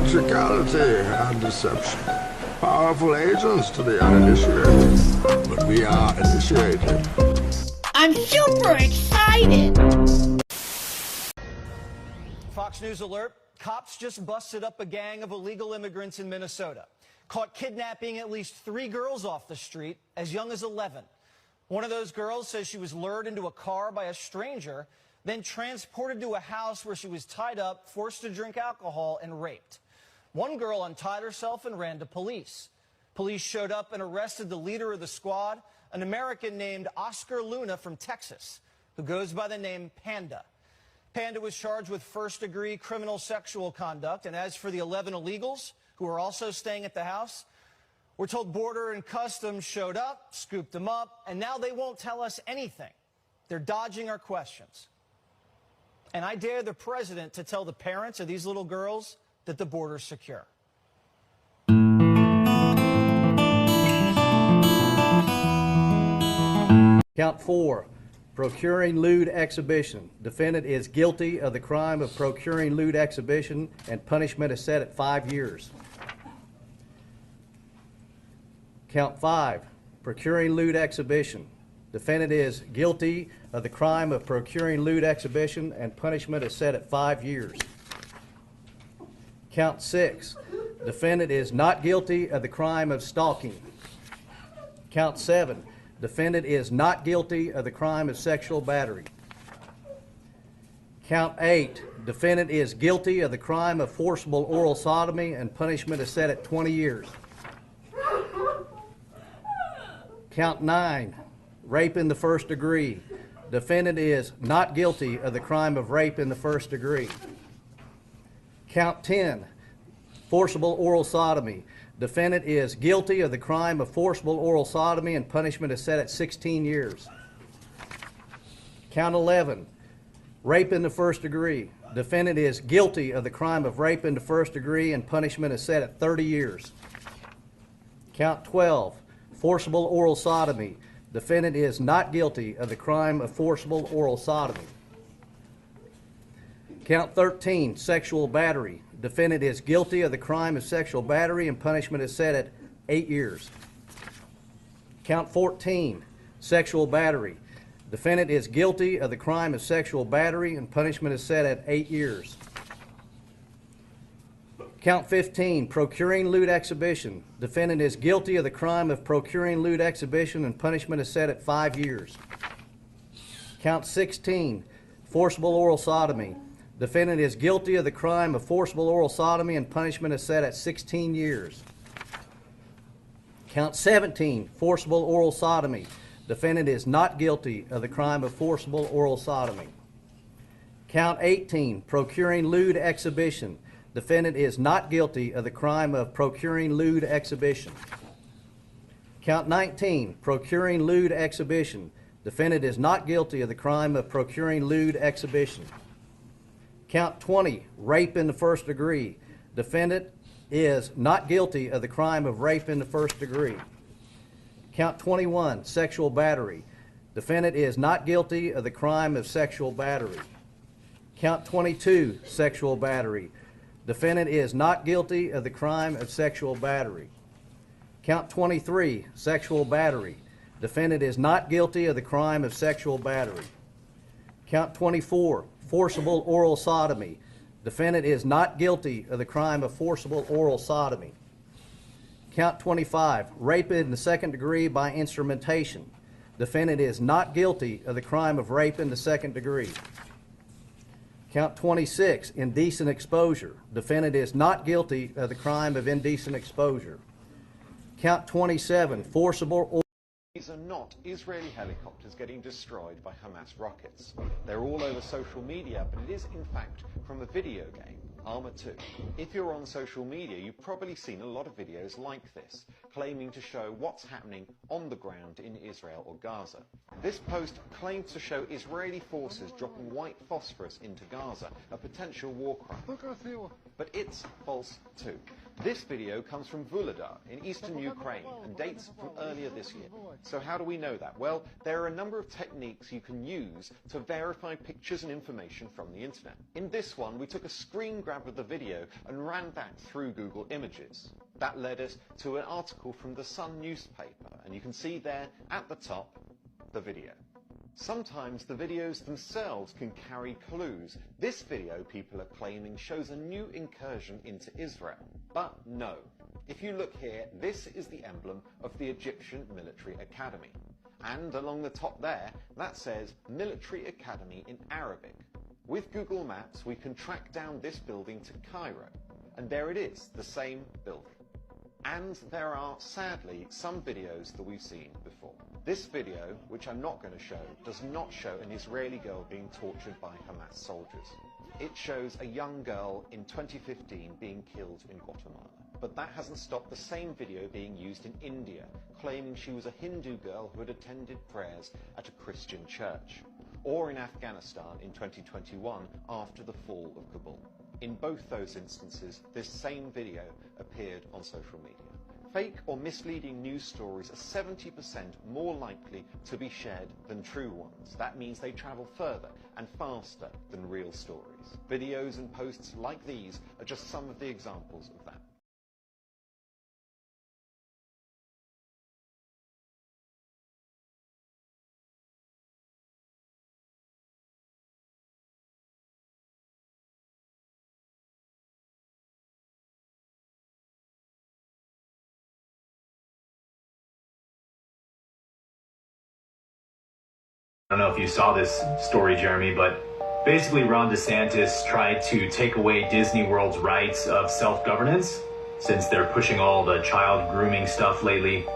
theatricality and deception. Powerful agents to the uninitiated, but we are initiated. I'm super excited! Fox News alert. Cops just busted up a gang of illegal immigrants in Minnesota. Caught kidnapping at least 3 girls off the street as young as 11. One of those girls says she was lured into a car by a stranger, then transported to a house where she was tied up, forced to drink alcohol, and raped. One girl untied herself and ran to police. Police showed up and arrested the leader of the squad, an American named Oscar Luna from Texas, who goes by the name Panda. Panda was charged with first-degree criminal sexual conduct, and as for the 11 illegals who are also staying at the house, we're told Border and Customs showed up, scooped them up, and now they won't tell us anything. They're dodging our questions. And I dare the president to tell the parents of these little girls that the border's secure. Count 4, procuring lewd exhibition. Defendant is guilty of the crime of procuring lewd exhibition, and punishment is set at 5 years. Count 5, procuring lewd exhibition. Defendant is guilty of the crime of procuring lewd exhibition, and punishment is set at 5 years. Count 6, defendant is not guilty of the crime of stalking. Count 7, defendant is not guilty of the crime of sexual battery. Count 8, defendant is guilty of the crime of forcible oral sodomy, and punishment is set at 20 years. Count 9, rape in the first degree. Defendant is not guilty of the crime of rape in the first degree. Count 10, forcible oral sodomy. Defendant is guilty of the crime of forcible oral sodomy, and punishment is set at 16 years. Count 11, rape in the first degree. Defendant is guilty of the crime of rape in the first degree, and punishment is set at 30 years. Count 12, forcible oral sodomy. Defendant is not guilty of the crime of forcible oral sodomy. Count 13, sexual battery. Defendant is guilty of the crime of sexual battery, and punishment is set at 8 years. Count 14, sexual battery. Defendant is guilty of the crime of sexual battery, and punishment is set at 8 years. Count 15, procuring lewd exhibition. Defendant is guilty of the crime of procuring lewd exhibition, and punishment is set at 5 years. Count 16, forcible oral sodomy. Defendant is guilty of the crime of forcible oral sodomy, and punishment is set at 16 years. Count 17, forcible oral sodomy. Defendant is not guilty of the crime of forcible oral sodomy. Count 18, procuring lewd exhibition. Defendant is not guilty of the crime of procuring lewd exhibition. Count 19, procuring lewd exhibition. Defendant is not guilty of the crime of procuring lewd exhibition. Count 20, rape in the first degree. Defendant is not guilty of the crime of rape in the first degree. Count 21, sexual battery. Defendant is not guilty of the crime of sexual battery. Count 22, sexual battery. Defendant is not guilty of the crime of sexual battery. Count 23, sexual battery. Defendant is not guilty of the crime of sexual battery. Count 24, forcible oral sodomy. Defendant is not guilty of the crime of forcible oral sodomy. Count 25, rape in the second degree by instrumentation. Defendant is not guilty of the crime of rape in the second degree. Count 26, indecent exposure. Defendant is not guilty of the crime of indecent exposure. Count 27, forcible oral. These are not Israeli helicopters getting destroyed by Hamas rockets. They're all over social media, but it is in fact from a video game, Arma 2. If you're on social media, you've probably seen a lot of videos like this, claiming to show what's happening on the ground in Israel or Gaza. This post claims to show Israeli forces dropping white phosphorus into Gaza, a potential war crime. But it's false too. This video comes from Vuhledar in eastern Ukraine and dates from earlier this year. So how do we know that? Well, there are a number of techniques you can use to verify pictures and information from the internet. In this one, we took a screen grab of the video and ran that through Google Images. That led us to an article from the Sun newspaper, and you can see there at the top the video. Sometimes the videos themselves can carry clues. This video, people are claiming, shows a new incursion into Israel. But no. If you look here, this is the emblem of the Egyptian Military Academy. And along the top there, that says Military Academy in Arabic. With Google Maps, we can track down this building to Cairo. And there it is, the same building. And there are, sadly, some videos that we've seen before. This video, which I'm not going to show, does not show an Israeli girl being tortured by Hamas soldiers. It shows a young girl in 2015 being killed in Guatemala. But that hasn't stopped the same video being used in India, claiming she was a Hindu girl who had attended prayers at a Christian church. Or in Afghanistan in 2021 after the fall of Kabul. In both those instances, this same video appeared on social media. Fake or misleading news stories are 70% more likely to be shared than true ones. That means they travel further and faster than real stories. Videos and posts like these are just some of the examples of that. I don't know if you saw this story, Jeremy, but basically Ron DeSantis tried to take away Disney World's rights of self-governance since they're pushing all the child grooming stuff lately.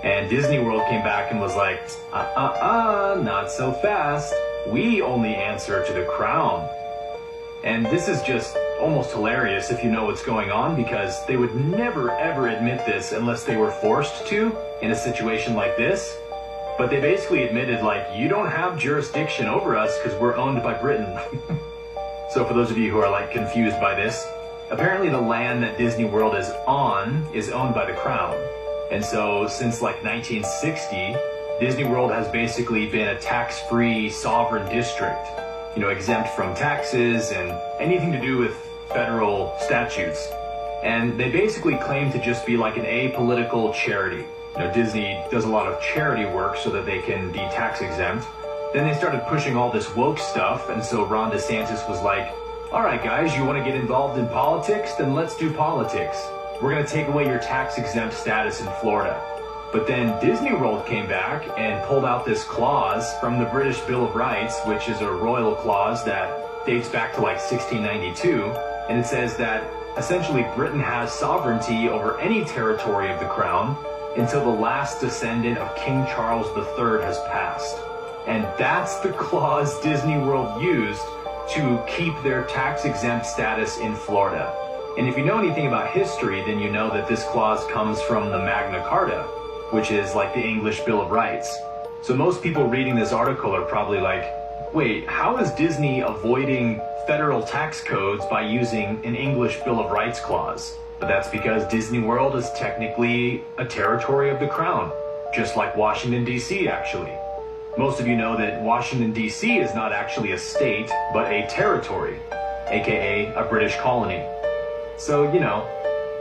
And Disney World came back and was like, not so fast. We only answer to the crown. And this is just almost hilarious if you know what's going on, because they would never ever admit this unless they were forced to in a situation like this. But they basically admitted, like, you don't have jurisdiction over us because we're owned by Britain. So for those of you who are, like, confused by this, apparently the land that Disney World is on is owned by the Crown. And so since, like, 1960, Disney World has basically been a tax-free sovereign district, you know, exempt from taxes and anything to do with federal statutes. And they basically claim to just be like an apolitical charity. You know, Disney does a lot of charity work so that they can be tax exempt. Then they started pushing all this woke stuff, and so Ron DeSantis was like, all right guys, you want to get involved in politics? Then let's do politics. We're going to take away your tax exempt status in Florida. But then Disney World came back and pulled out this clause from the British Bill of Rights, which is a royal clause that dates back to like 1692. And it says that essentially Britain has sovereignty over any territory of the crown until the last descendant of King Charles III has passed. And that's the clause Disney World used to keep their tax-exempt status in Florida. And if you know anything about history, then you know that this clause comes from the Magna Carta, which is like the English Bill of Rights. So most people reading this article are probably like, wait, how is Disney avoiding federal tax codes by using an English Bill of Rights clause? But that's because Disney World is technically a territory of the Crown, just like Washington, D.C. actually. Most of you know that Washington, D.C. is not actually a state, but a territory, aka a British colony. So, you know,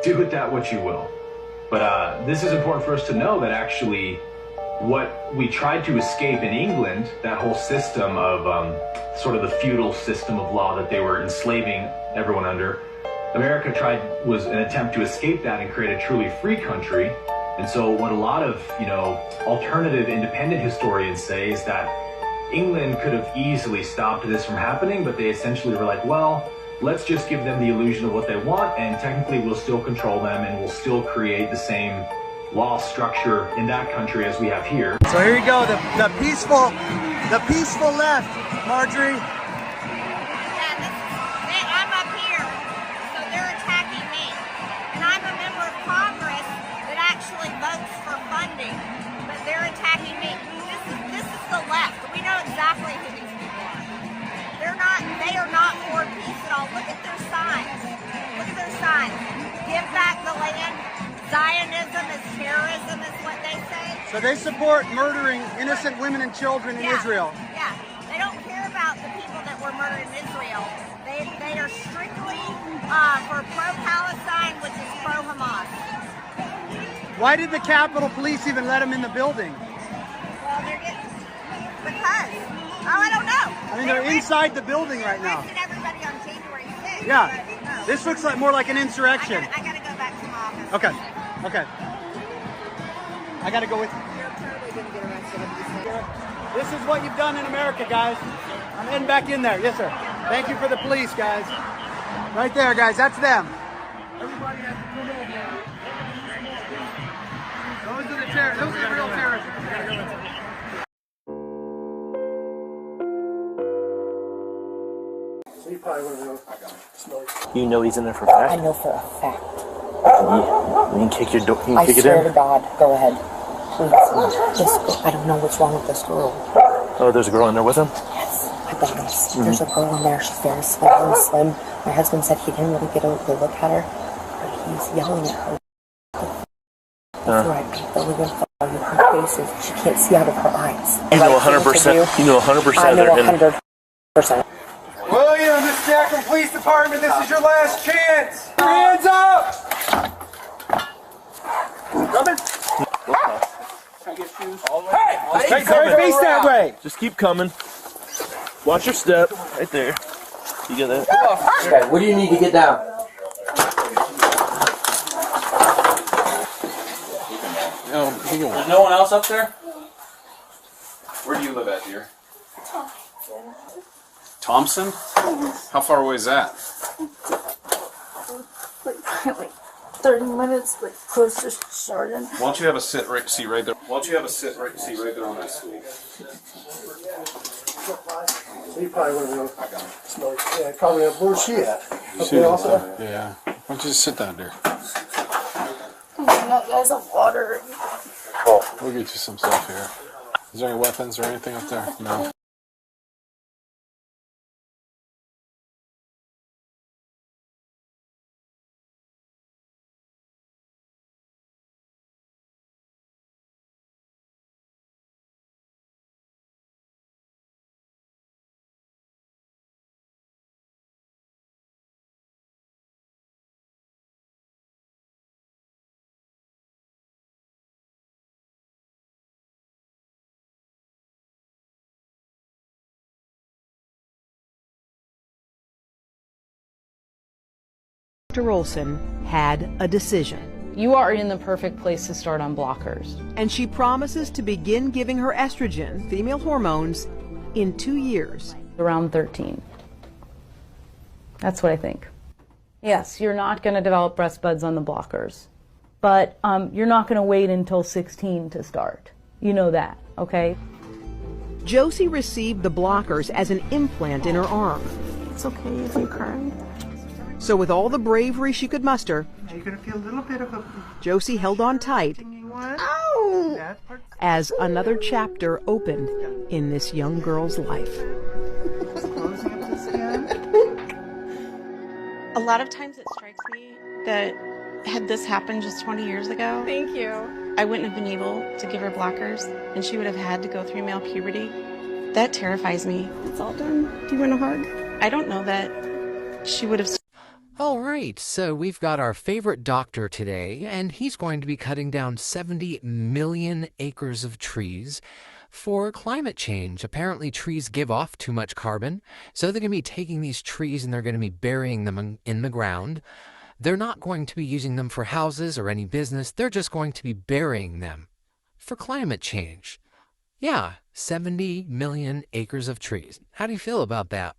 do with that what you will. But this is important for us to know that actually what we tried to escape in England, that whole system of sort of the feudal system of law that they were enslaving everyone under, America was an attempt to escape that and create a truly free country. And so what a lot of, you know, alternative independent historians say is that England could have easily stopped this from happening, but they essentially were like, well, let's just give them the illusion of what they want, and technically we'll still control them and we'll still create the same law structure in that country as we have here. So here you go, the peaceful left, Marjorie. I'm up here, so they're attacking me. And I'm a member of Congress that actually votes for funding, but they're attacking me. This is the left. We know exactly who these people are. They are not for peace at all. Look at their signs. Look at their signs. Give back So they support murdering innocent women and children in Israel. Yeah, they don't care about the people that were murdered in Israel. They are strictly for pro-Palestine, which is pro-Hamas. Why did the Capitol Police even let them in the building? Well, because, I don't know. I mean, they're inside the building right now. Arrested everybody on January 6th. Yeah, but, no. this looks like more like an insurrection. I gotta go back to my office. Okay, okay. I gotta go with you. You're totally gonna get arrested. This is what you've done in America, guys. I'm heading back in there. Yes, sir. Thank you for the police, guys. Right there, guys. That's them. Everybody has to come over. Those are the terrorists. Those are the real terrorists. You know he's in there for a fact? I know for a fact. Yeah. You can kick your door. You can kick it in. I swear to God. Go ahead. Please. Just, I don't know what's wrong with this girl. Oh, there's a girl in there with him? Yes, I promise. There's a girl in there. She's very slim. My husband said he didn't really get a good look at her, but he's yelling at her. Right, people even follow her faces. She can't see out of her eyes. You know 100%. You know 100%. I know 100%. William, this is the Akron Police Department. This is your last chance. Hands up! Coming? Hey! Face that way! Just keep coming. Watch your step. Right there. You get that? Okay, what do you need to get down? There's no one else up there? Where do you live at, dear? Thompson? How far away is that? Like 30 minutes, like close to Chardon. Why don't you have a seat right there? Why don't you have a seat right on that stool? He probably would have. Yeah, probably. Where's she at? Okay, also? Yeah. Why don't you just sit down there? You guys have water. We'll get you some stuff here. Is there any weapons or anything up there? No. Dr. Olson had a decision. You are in the perfect place to start on blockers. And she promises to begin giving her estrogen, female hormones, in 2 years. Around 13. That's what I think. Yes, you're not going to develop breast buds on the blockers, but you're not going to wait until 16 to start. You know that, okay? Josie received the blockers as an implant in her arm. It's okay if you cry. So with all the bravery she could muster, You're going to feel a little bit of a... Josie held on tight Ow! as another chapter opened in this young girl's life. A lot of times it strikes me that had this happened just 20 years ago, Thank you. I wouldn't have been able to give her blockers and she would have had to go through male puberty. That terrifies me. It's all done. Do you want a hug? I don't know that she would have... All right, so we've got our favorite doctor today, and he's going to be cutting down 70 million acres of trees for climate change. Apparently, trees give off too much carbon, so they're going to be taking these trees and they're going to be burying them in the ground. They're not going to be using them for houses or any business. They're just going to be burying them for climate change. Yeah, 70 million acres of trees. How do you feel about that?